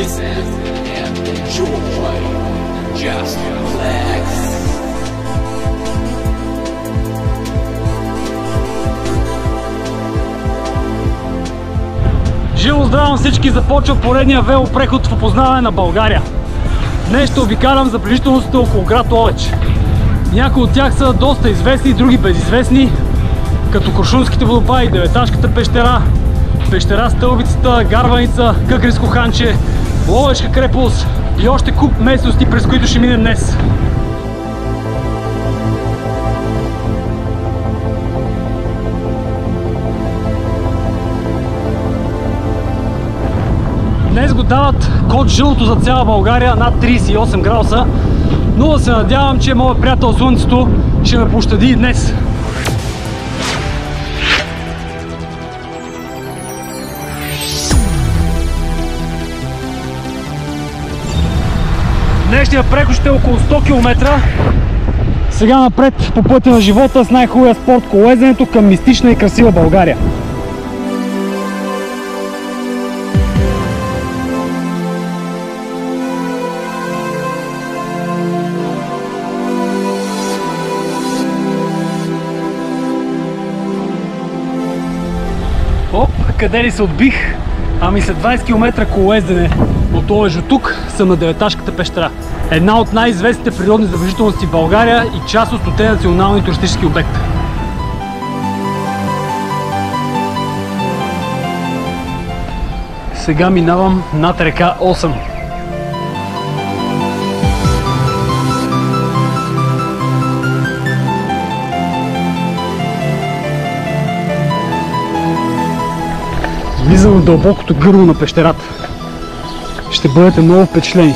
Listen and enjoy. Just relax. Живо здраво на всички! Започва поредния велопреход в опознаване на България. Днес ще обикалям забележителностите около град Ловеч. Някои от тях са доста известни, други безизвестни, като Крушунските водопади, Деветашката пещера, пещера Стълбицата, Гарваница, Къкреско ханче, Ловешка крепост и още куп местности, през които ще минем днес. Днес го дават код жълто за цяла България, над 38 градуса, но да се надявам, че моят приятел Слънцето ще ме пощади и днес. Днешният преход ще е около 100 км. Сега напред по пътя на живота с най-хубавия спорт колоезденето към мистична и красива България. Оп, къде ли се отбих? Ами след 20 км колоездене от Ловеч до тук съм на Деветашката пещера. Една от най-известните природни забележителности в България и част от 100-те национални туристически обекти. Сега минавам над река Осъм. Влизам в дълбокото гърло на пещерата. Ще бъдете много впечатлени.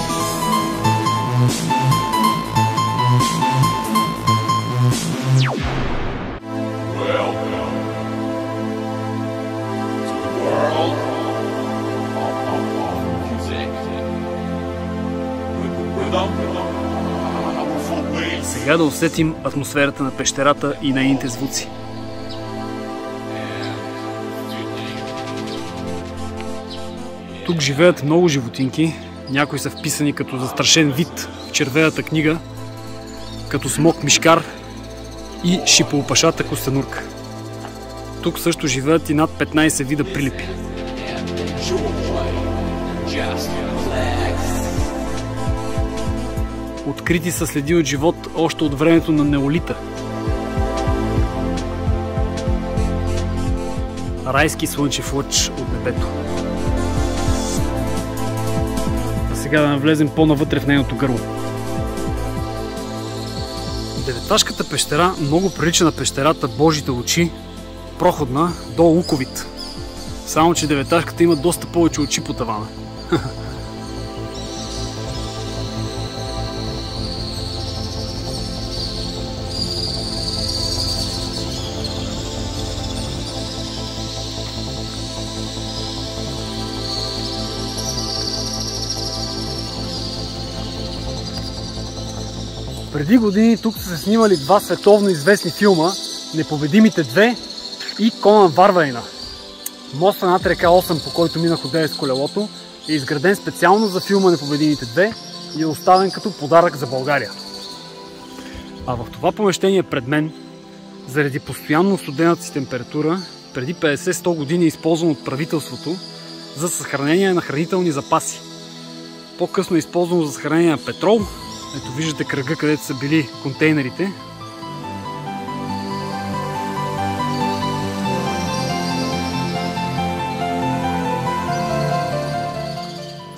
Сега да усетим атмосферата на пещерата и нейните звуци. Тук живеят много животинки, някои са вписани като застрашен вид в червената книга, като смок мишкар и шипоопашата костенурка. Тук също живеят и над 15 вида прилипи. Открити са следи от живот още от времето на неолита. Райски слънчев лъч от небето. Сега да навлезем по-навътре в нейното гърло. Деветашката пещера много прилича на пещерата Божите очи, проходна до Луковит. Само че Деветашката има доста повече очи по тавана. Преди години тук са се снимали два световно известни филма "Непобедимите две" и "Конан Варварина". Моста над река Осъм, по който минах одеве с колелото, е изграден специално за филма "Непобедимите две" и е оставен като подарък за България. А в това помещение пред мен, заради постоянно студената си температура, преди 50-100 години е използван от правителството за съхранение на хранителни запаси. По-късно е използвано за съхранение на петрол. Ето виждате кръга, където са били контейнерите.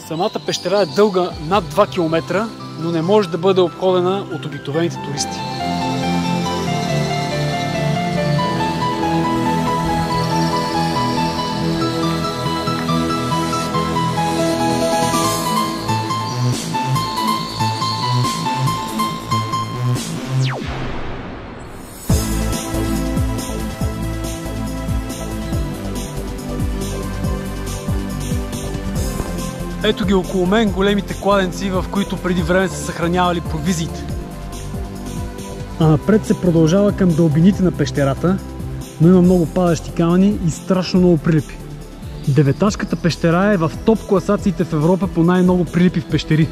Самата пещера е дълга над 2 км, но не може да бъде обходена от обикновените туристи. Ето ги около мен големите кладенци, в които преди време са съхранявали провизиите. А напред се продължава към дълбините на пещерата, но има много падащи камъни и страшно много прилипи. Деветашката пещера е в топ класациите в Европа по най-много прилипи в пещери.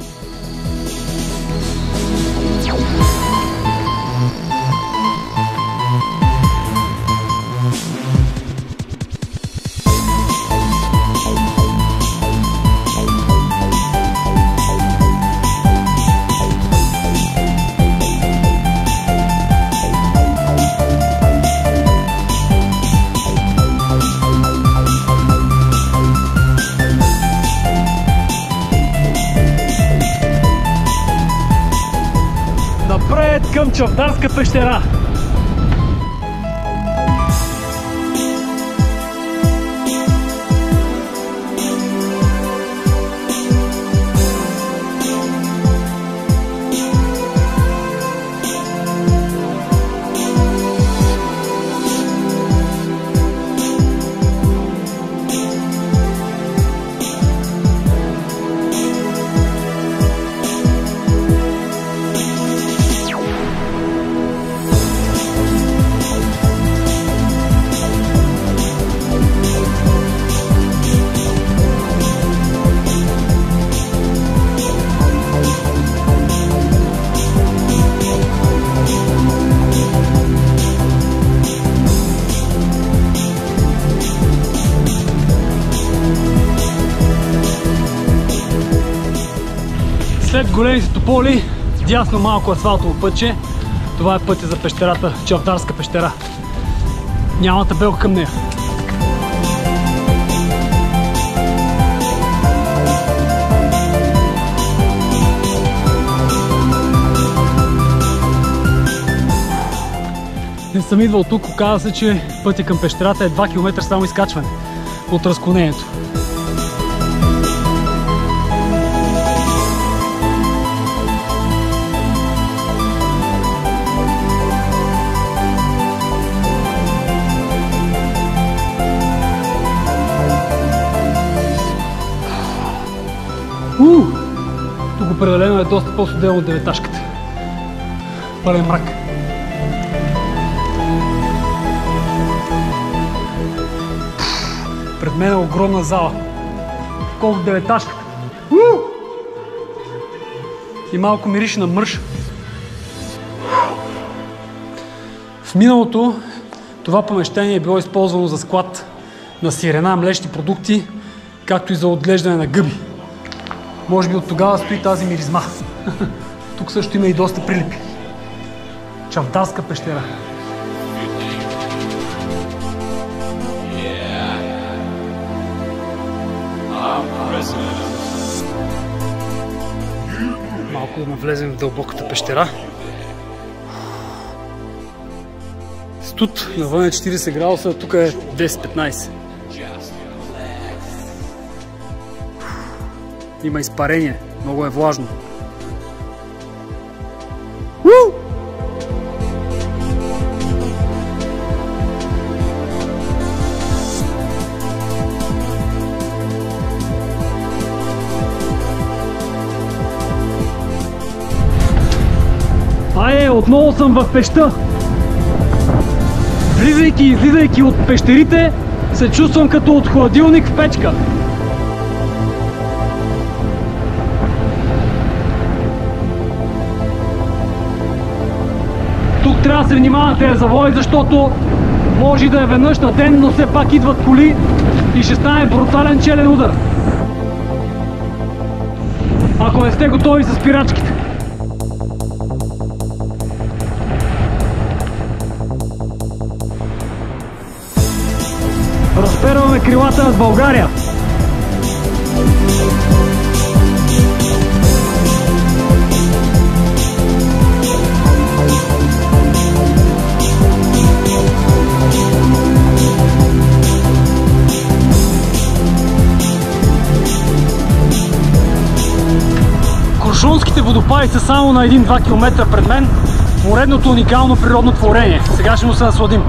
Към Чавдарска пещера. След големите тополи, дясно малко асфалтово пътче. Това е пътя за пещерата, Чавдарска пещера. Няма табелка към нея. Не съм идвал тук, оказа се, че пътя към пещерата е 2 км само изкачване от разклонението. Тук определено е доста по-студено от деветашката. Пълен мрак. Пред мен е огромна зала. Колко деветашката. И малко мирише на мърш. В миналото това помещение е било използвано за склад на сирена, млечни продукти, както и за отглеждане на гъби. Може би от тогава стои тази миризма. Тук също има и доста прилипи. Чавдарска пещера. Малко да навлезем в дълбоката пещера. Студ навън е 40 градуса, тук е 10-15. Има изпарение, много е влажно. Отново съм в пеща. Влизайки и излизайки от пещерите, се чувствам като от хладилник в печка. Тук трябва да се внимава на тези завои, защото може да е веднъж на ден, но все пак идват коли и ще стане брутален челен удар. Ако не сте готови с спирачките. Разперваме крилата над България. Крушунските водопади са само на 1-2 км пред мен. Поредното уникално природно творение. Сега ще му се насладим.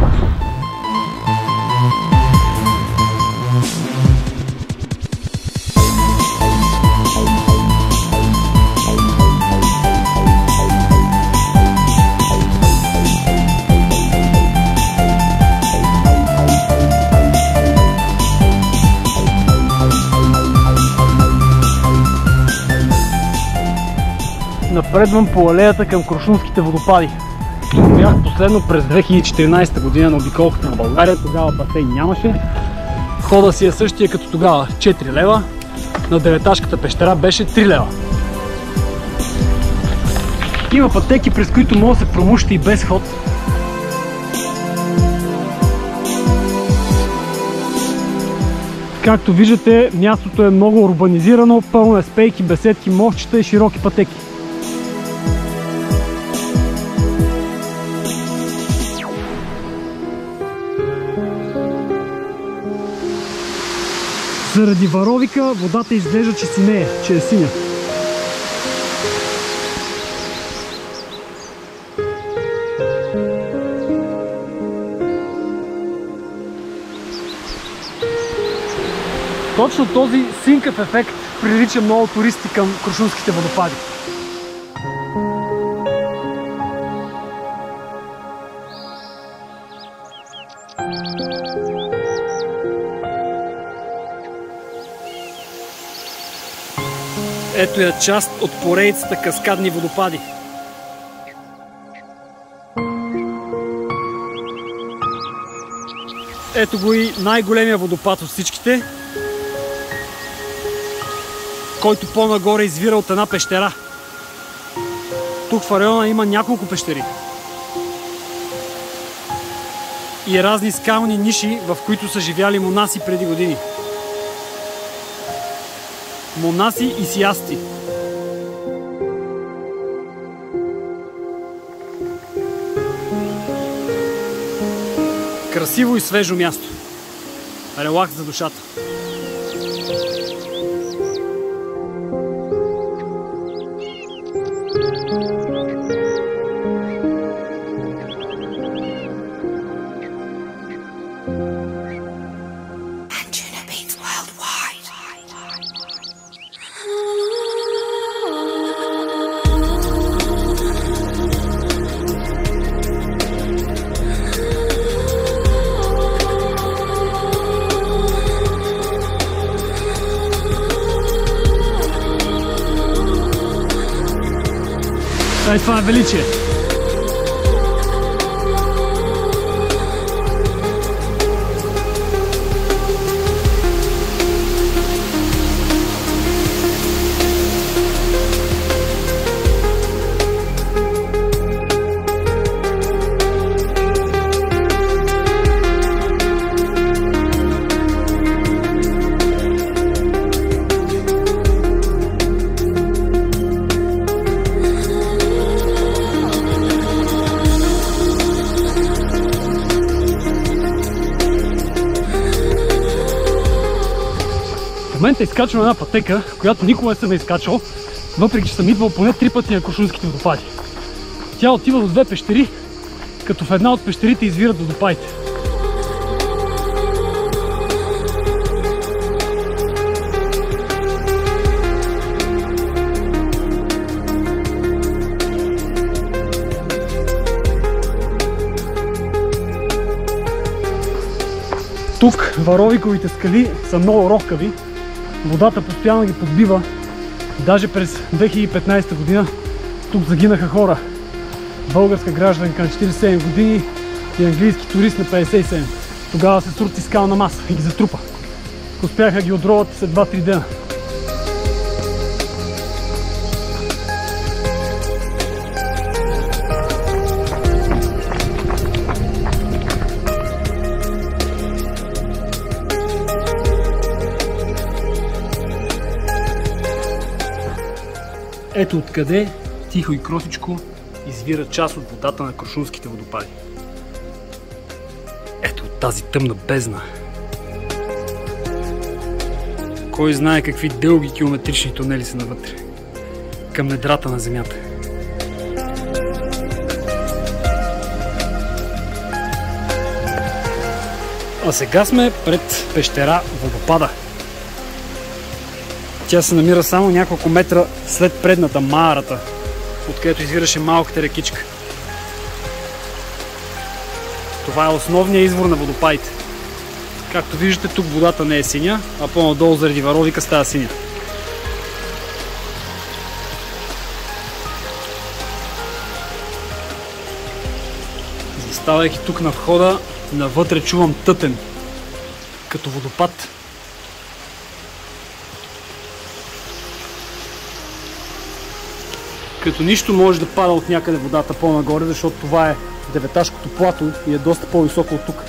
Напредвам по алеята към Крушунските водопади. Бях последно през 2014 година на обиколката на България, тогава басейн нямаше. Хода си е същия като тогава, 4 лева, на Деветашката пещера беше 3 лева. Има пътеки, през които може да се промушите и без ход. Както виждате, мястото е много урбанизирано, пълно е с пейки, беседки, мостчета и широки пътеки. Заради варовика водата изглежда, че синее, че е синя. Точно този синкав ефект привлича много туристи към Крушунските водопади. Ето я част от поредицата каскадни водопади. Ето го и най-големия водопад от всичките, който по-нагоре извира от една пещера. Тук в района има няколко пещери и разни скални ниши, в които са живяли монаси преди години. Монаси и сиасти. Красиво и свежо място. Релакс за душата. Това е величие. В момента изкачвам една пътека, която никога не съм изкачал, въпреки че съм идвал поне 3 пъти на Крушунските водопади. Тя отива до 2 пещери, като в една от пещерите извират водопадите. Тук варовиковите скали са много рохкави. Водата постоянно ги подбива. Даже през 2015 година тук загинаха хора. Българска гражданка на 47 години и английски турист на 57. Тогава се срути скална маса и ги затрупа. Успяха да ги отроват след 2-3 дена. Ето откъде тихо и кротичко извира част от водата на Крушунските водопади. Ето от тази тъмна бездна. Кой знае какви дълги километрични тунели са навътре, към недрата на земята. А сега сме пред пещера Водопада. Тя се намира само няколко метра след предната Маарата, откъдето извираше малката рекичка. Това е основният извор на водопадите. Както виждате, тук водата не е синя, а по-надолу заради варовика става синя. Ставайки тук на входа, навътре чувам тътен, като водопад. Като нищо може да пада от някъде водата по-нагоре, защото това е деветашкото плато и е доста по-високо от тук.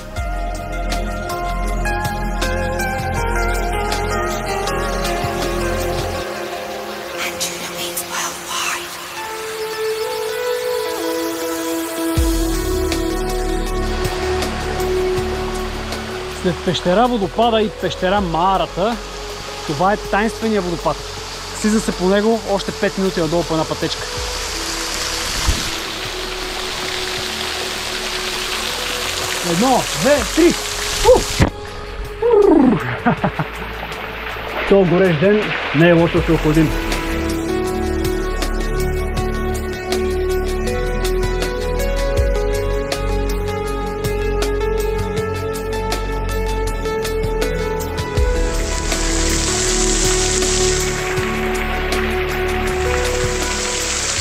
След пещера водопада и пещера Маарата, това е тайнствения водопад. Слиза се по него още 5 минути надолу по една пътечка. Едно, две, три! То горещ ден не е лошо да се охладим.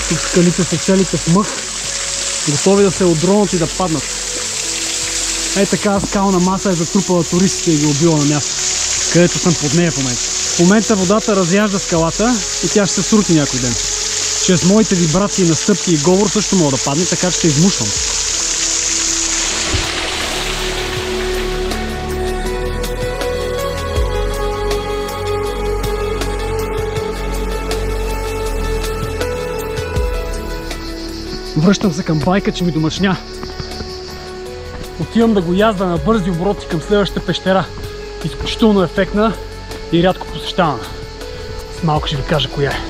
Тук скалите са целите в мъх, готови да се отдронат и да паднат. Ей такава скална маса е затрупала туристите и ги убила на място, където съм под нея в момента. В момента водата разяжда скалата и тя ще се срути някой ден. Чрез моите вибрации на стъпки и говор също мога да падне, така че ще измушвам. Връщам се към байка, че ми домъчня. Отивам да го язда на бързи обороти към следващата пещера. Изключително ефектна и рядко посещавана. С малко ще ви кажа коя е.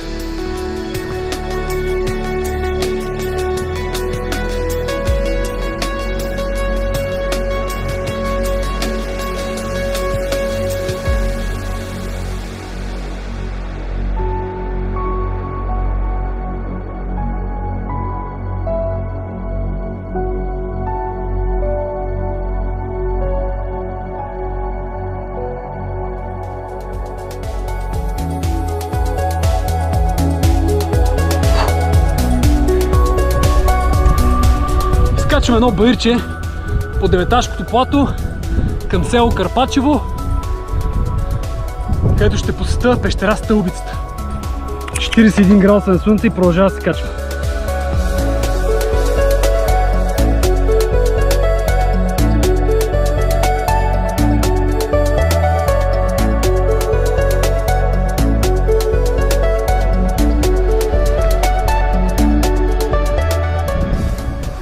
Качвам едно баирче по деветашкото плато към село Карпачево, където ще посетя пещера Стълбицата. 41 градуса на слънце и продължава да се качва.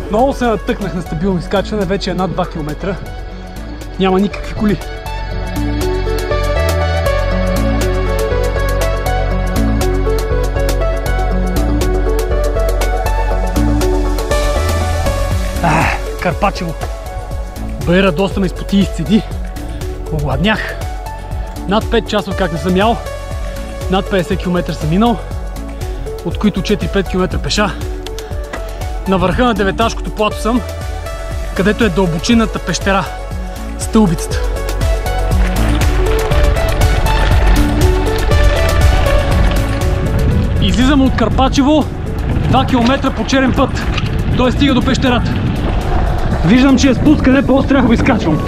Много се натъкнах на стабилно изкачване, вече е над 2 км. Няма никакви коли. Карпачево. Баира доста ме изпоти и изцеди. Огладнях. Над 5 часа как не съм ял. Над 50 км съм минал, от които 4-5 км пеша. На върха на деветашкото плато съм, където е дълбочинната пещера Стълбицата. Излизам от Карпачево 2 км по черен път. Той стига до пещерата. Виждам, че е спускане, по-остро трябва да го изкачвам.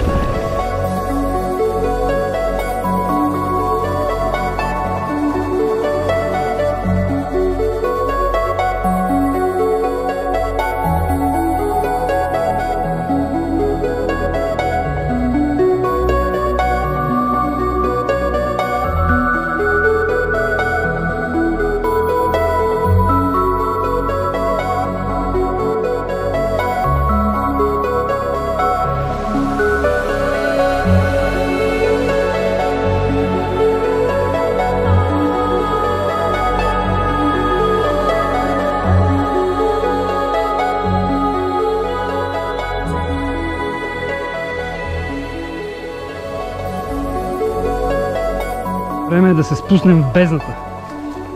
Време е да се спуснем в бездната.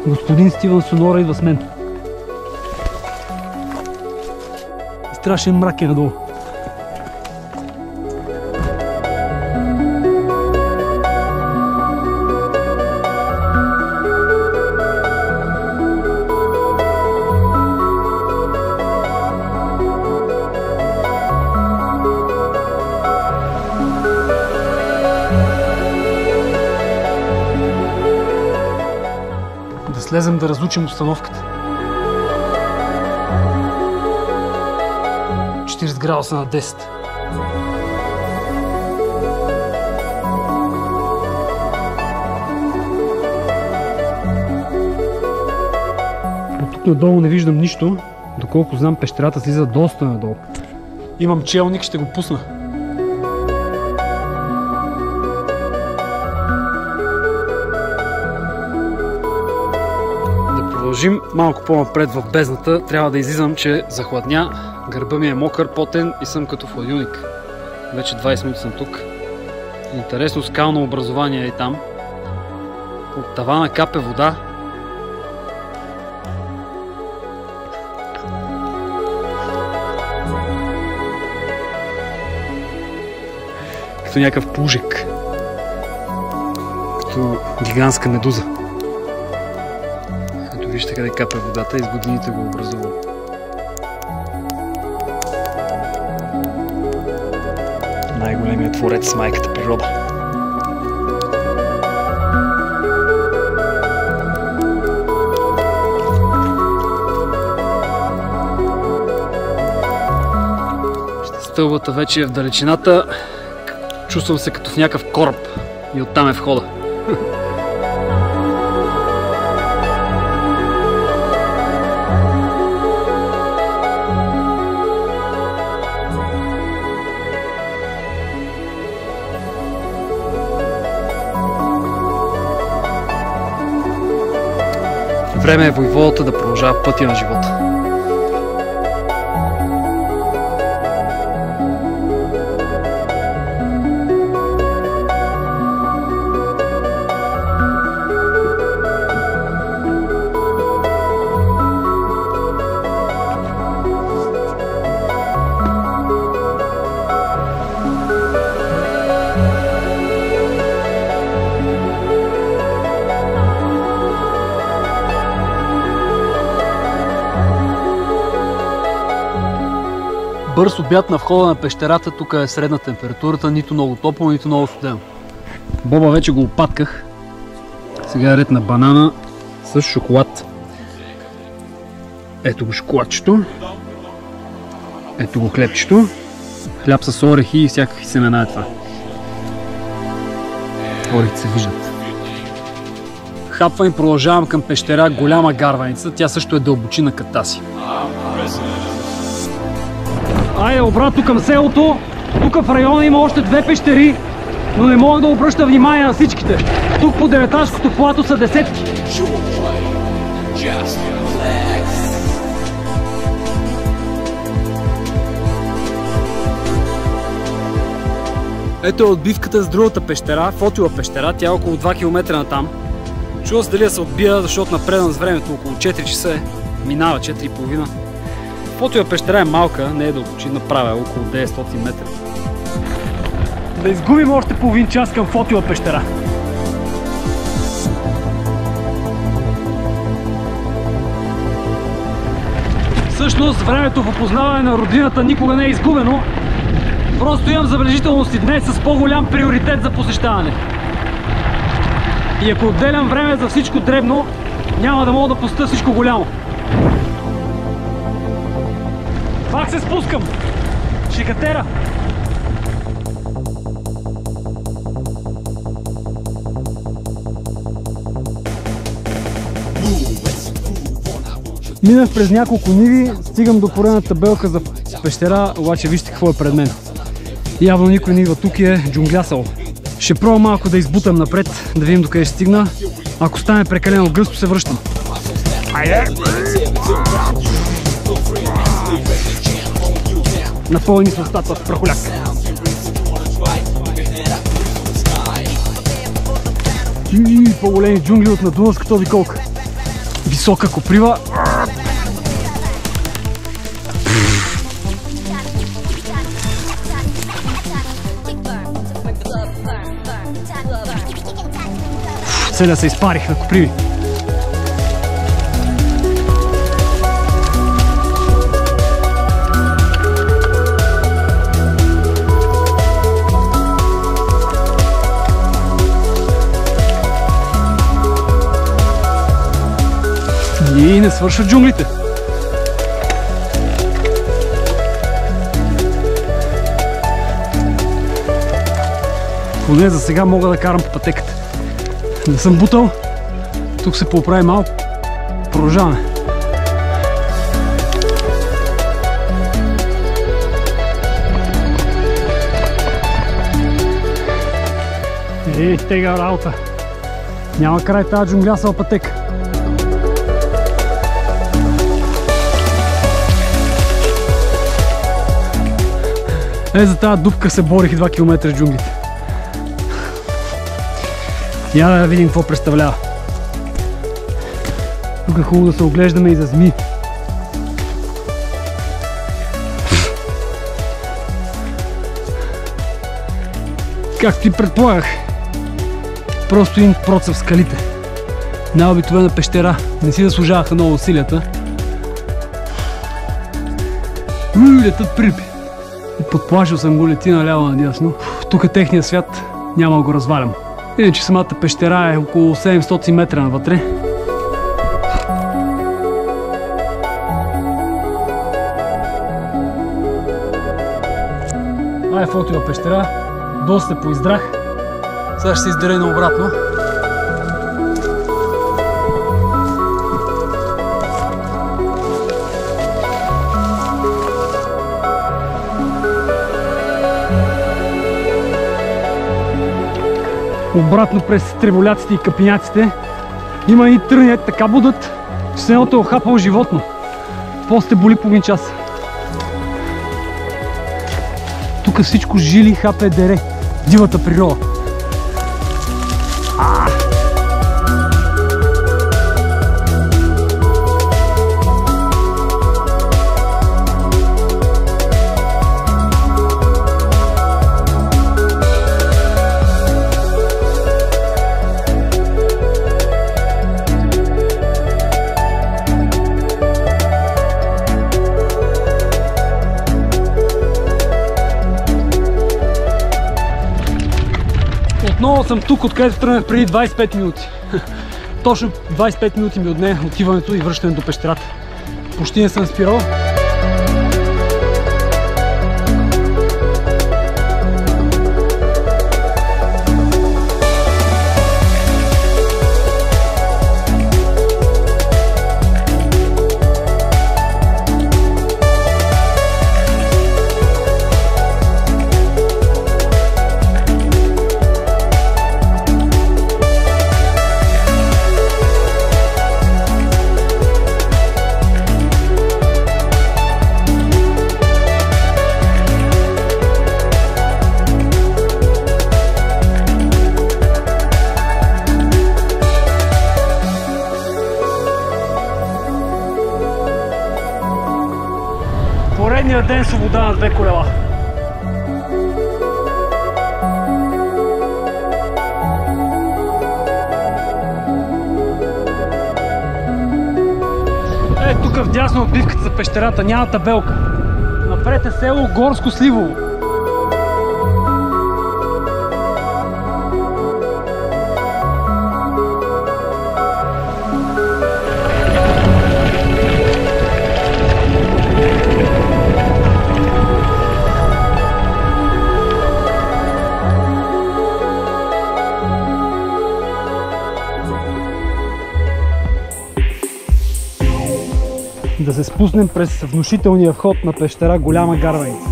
Господин Стивън Сонора идва с мен. Страшен мрак е надолу. слезем да разучим установката. 40 градуса на 10. От тук надолу не виждам нищо. Доколко знам, пещерата слиза доста надолу. Имам челник, ще го пусна. Да продължим малко по-напред в бездната. Трябва да излизам, че захладня. Гърба ми е мокър, потен и съм като в хладилник. Вече 20 минути съм тук. Интересно скално образование е и там. От тавана капе вода. Като някакъв пужек. Като гигантска медуза. Ето вижте къде капе водата и с годините го образува. Най-големият творец с майката природа. Стълбата вече е в далечината. Чувствам се като в някакъв кораб и оттам е входа. Време е войводата да продължава пътя на живота. Бърз обяд на входа на пещерата. Тук е средна температурата, нито много топло, нито много студено. Боба вече го опатках. Сега е ред на банана с шоколад. Ето го шоколадчето. Ето го хлебчето. Хляб с орехи и всякакви семена е това. Орехите се виждат. Хапвам и продължавам към пещера Голяма гарваница. Тя също е дълбочина като тази. Айде обратно към селото. Тук в района има още две пещери, но не мога да обръща внимание на всичките. Тук по Деветашкото плато са десетки. Ето е отбивката с другата пещера, Фотиова пещера. Тя е около 2 км натам. Чува се дали да се отбия, защото напредна с времето около 4 часа е. Минава 4,5. Фотиова пещера е малка, не е дълбочина, правя около 900 метра. Да изгубим още половин час към Фотиова пещера. Всъщност времето в опознаване на родината никога не е изгубено. Просто имам забележителност и днес с по-голям приоритет за посещаване. И ако отделям време за всичко дребно, няма да мога да посетя всичко голямо. Пак се спускам! Шикатера! Минах през няколко ниви, стигам до поредната табелка за пещера, обаче вижте какво е пред мен. Явно никой не идва тук и е джунглясал. Ще пробвам малко да избутам напред, да видим докъде ще стигна. Ако стане прекалено гъсто, се връщам. Айде! Напълни с устата в прахоляк. И по-големи джунгли от на Дунавската обиколка. Висока коприва. Целя се изпарих на коприви. И не свършват джунглите. Поне за сега мога да карам по пътеката. Не съм бутал. Тук се поправи малко. Продължаваме. Тега работа. Няма край тази джунглясова пътека. За тази дупка се борих 2 км с джунглите. Я да видим какво представлява. Тук е хубаво да се оглеждаме и за змии. Както и предполагах. Просто един процеп в скалите. Най-обикновена пещера. Не си заслужаваха много усилията. Летат припи. Подплашил съм го, лети наляво надясно. Тук е техния свят. Няма да го развалям. Иначе самата пещера е около 700 метра навътре. Това е Фотиова пещера. Доста се поиздрах. Сега ще се издирай наобратно. Обратно през треволяците и капиняците има и тръни, така будат, че се едното е охапало животно. После боли половин час. Тук всичко жили, хапе, дере. Дивата природа. Отново съм тук, откъдето тръгнах преди 25 минути. Точно 25 минути ми отне отиването и връщане до пещерата. Почти не съм спирал. Поредният ден свобода на 2 колела. Тук вдясно отбивката за пещерата няма табелка. Напред е село Горско Сливово. Да се спуснем през внушителния вход на пещера Голяма Гарваница.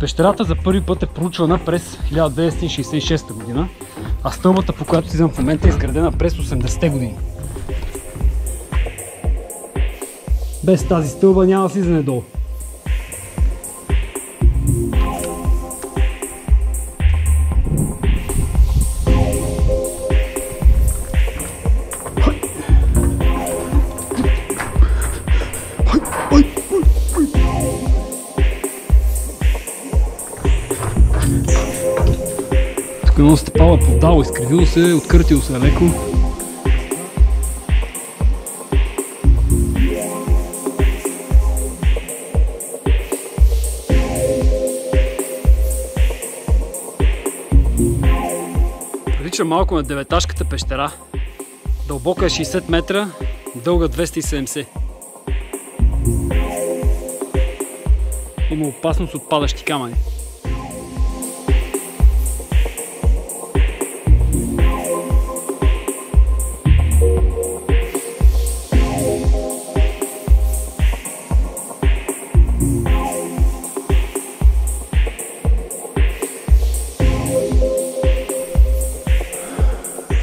Пещерата за първи път е проучвана през 1966 година, а стълбата, по която слизам в момента, е изградена през 80-те години. Без тази стълба няма слизане долу. Тук едно стъпало е поддало, изкривило се, откъртило се леко. Прилича малко на Деветашката пещера. Дълбока е 60 метра, дълга 270. Има опасност от падащи камъни.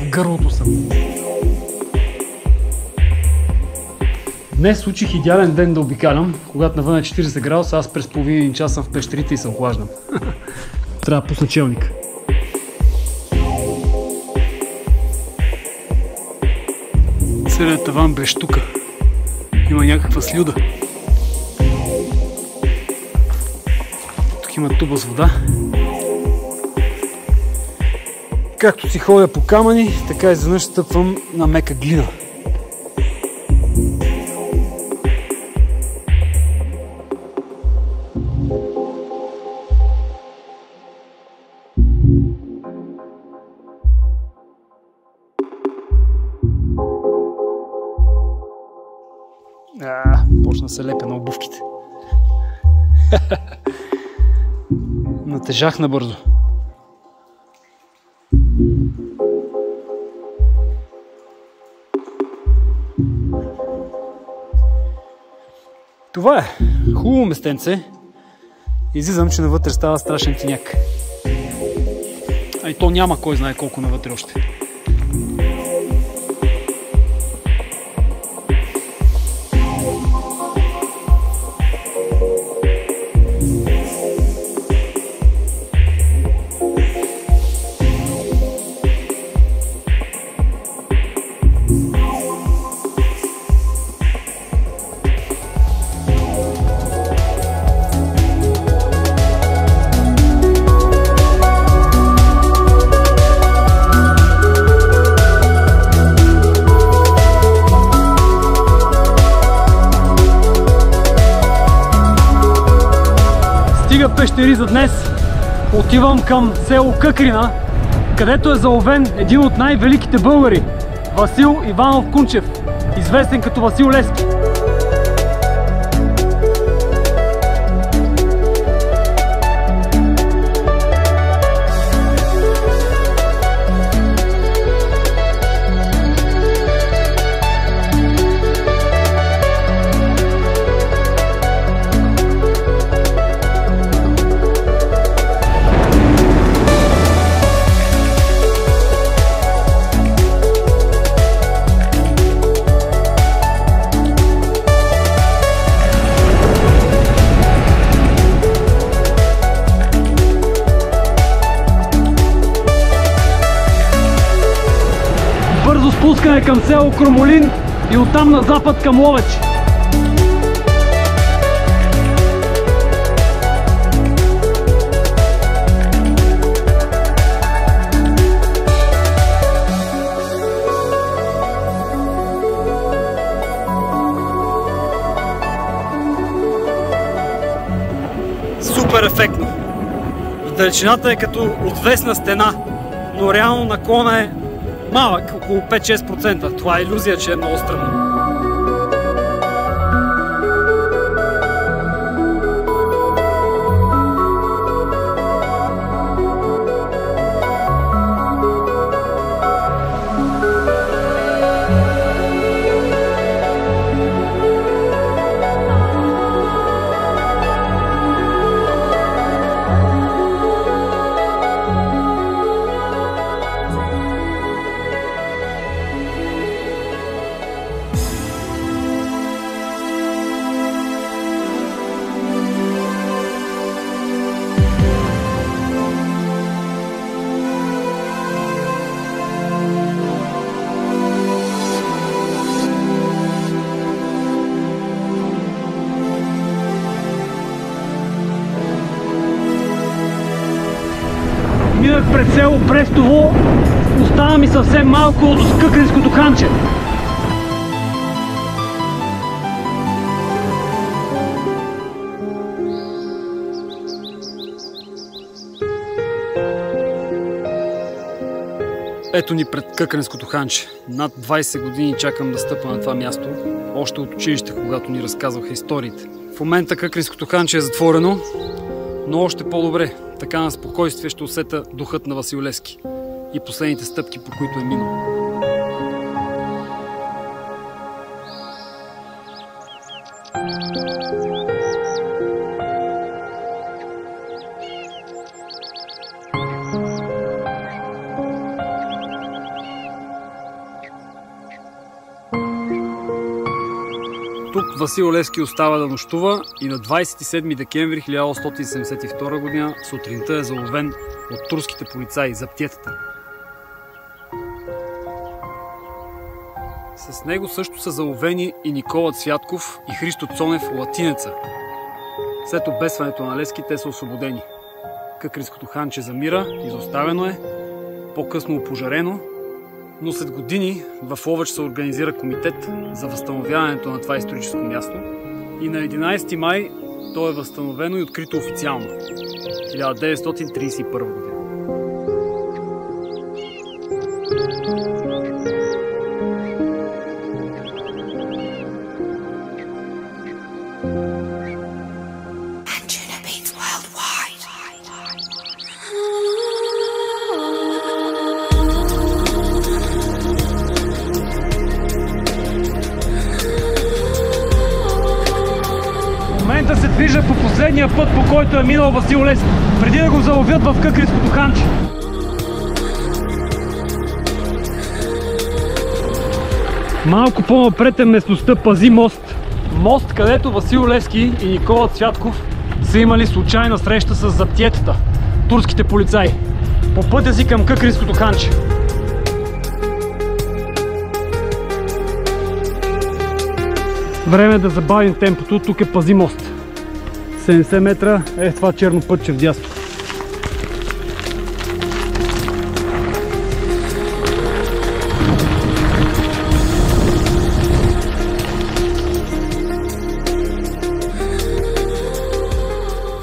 В гърлото съм. Днес учих идеален ден да обикалям, когато навън е 40 градуса, аз през половин час съм в пещерите и се охлаждам. Трябва да пусна челник. Целият таван брещука. Има някаква слюда. Тук има туба с вода. Както си ходя по камъни, така изведнъж стъпвам на мека глина. Почна да се лепя на обувките. Натежах набързо. Това е хубаво местенце. Излизам, че навътре става страшен тиняк. А и то няма кой знае колко навътре още. Стига пещери за днес. Отивам към село Къкрина, където е заловен един от най-великите българи – Васил Иванов Кунчев, известен като Васил Левски. Бързо спускане към село Кромолин и оттам на запад към Ловеч. Супер ефектно! Далечината е като отвесна стена, но реално наклона е малък, около 5-6%. Това е илюзия, че е много стръмно. Минах пред село Брестово, остава ми съвсем малко от Къкринското ханче. Ето ни пред Къкренското ханче. Над 20 години чакам да стъпа на това място. Още от училище, когато ни разказваха историите. В момента Къкренското ханче е затворено, но още по-добре. Така на спокойствие ще усета духът на Васил Левски и последните стъпки, по които е минал. Тук Васил Левски остава да нощува и на 27 декември 1872 година сутринта е заловен от турските полицаи за птетата. С него също са заловени и Никола Цвятков и Христо Цонев, латинеца. След обесването на Левски те са освободени. Къкренското ханче замира, изоставено е, по-късно опожарено, но след години в Ловеч се организира комитет за възстановяването на това историческо място и на 11 май то е възстановено и открито официално. 1931 година. В момента се движа по последния път, по който е минал Васил Левски, преди да го заловят в Къкренското ханче. Малко по-напред е местността Пази мост. Мост, където Васил Левски и Никола Цвятков са имали случайна среща с заптиетата, турските полицаи, по пътя си към Къкренското ханче. Време е да забавим темпото. Тук е Пази мост. 70 метра е това черно пътче вдясно.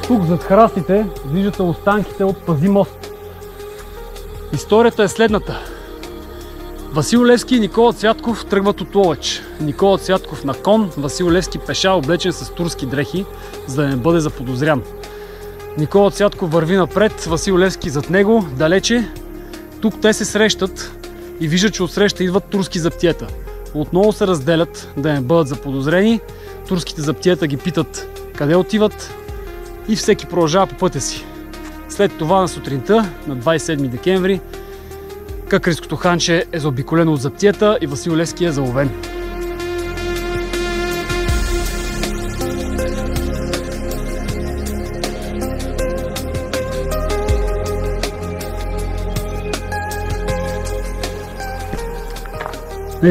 Тук зад храстите виждате останките от Пази мост. Историята е следната. Васил Левски и Никола Цвятков тръгват от Ловеч. Никола Цвятков на кон, Васил Левски пеша, облечен с турски дрехи, за да не бъде заподозрян. Никола Цвятков върви напред, Васил Левски зад него, далече. Тук те се срещат и виждат, че отсреща идват турски заптиета. Отново се разделят, да не бъдат заподозрени. Турските заптиета ги питат къде отиват и всеки продължава по пътя си. След това на сутринта, на 27 декември, Къкренското ханче е заобиколено от заптиета и Васил Левски е заловен.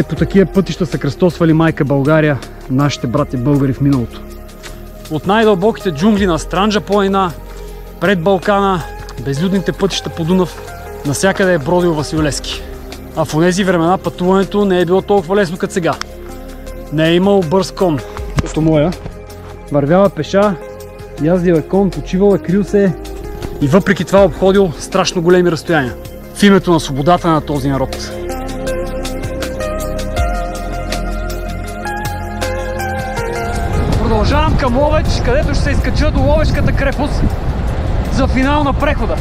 По такива пътища са кръстосвали майка България, нашите брати българи в миналото. От най-дълбоките джунгли на Странджа планина, пред Балкана, безлюдните пътища по Дунав, насякъде е бродил Васил Левски. А в онези времена пътуването не е било толкова лесно като сега. Не е имал бърз кон, като моя. Вървява пеша, яздил е кон, почивал е, крил се и въпреки това обходил страшно големи разстояния. В името на свободата на този народ. Продължавам към Ловеч, където ще се изкача до Ловешката крепост за финал на прехода.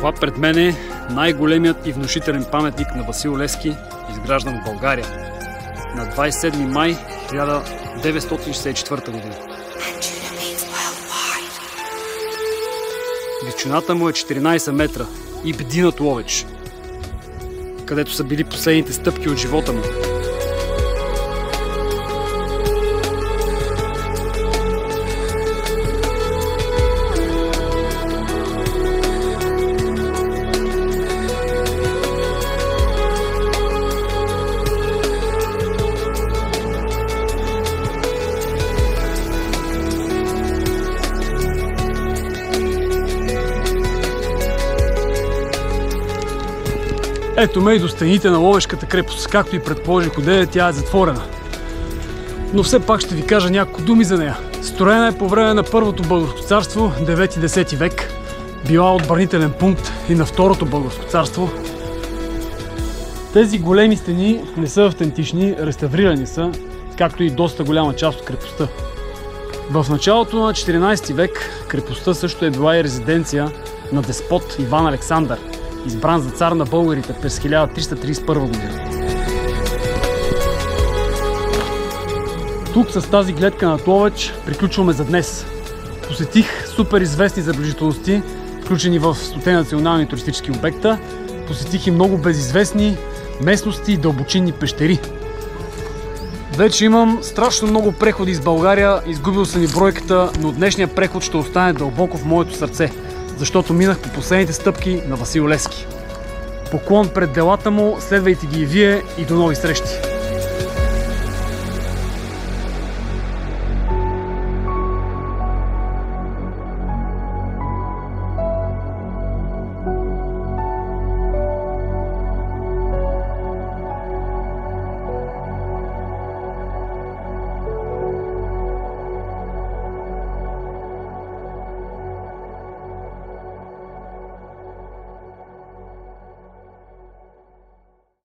Това пред мен е най-големият и внушителен паметник на Васил Левски, изграждан в България на 27 май 1964 година. Височината му е 14 метра и бди над Ловеч, където са били последните стъпки от живота му. Ето ме и до стените на Ловешката крепост. Както и предположих одеве, тя е затворена. Но все пак ще ви кажа няколко думи за нея. Строена е по време на Първото българско царство, 9-10 век. Била отбранителен пункт и на Второто българско царство. Тези големи стени не са автентични, реставрирани са, както и доста голяма част от крепостта. В началото на 14 век крепостта също е била и резиденция на деспот Иван Александър, избран за цар на българите през 1331 година. Тук с тази гледка над Ловеч приключваме за днес. Посетих супер известни забележителности, включени в 100 национални туристически обекта. Посетих и много безизвестни местности и дълбочинни пещери. Вече имам страшно много преходи из България, изгубил съм и бройката, но днешният преход ще остане дълбоко в моето сърце, защото минах по последните стъпки на Васил Левски. Поклон пред делата му, следвайте ги и вие и до нови срещи!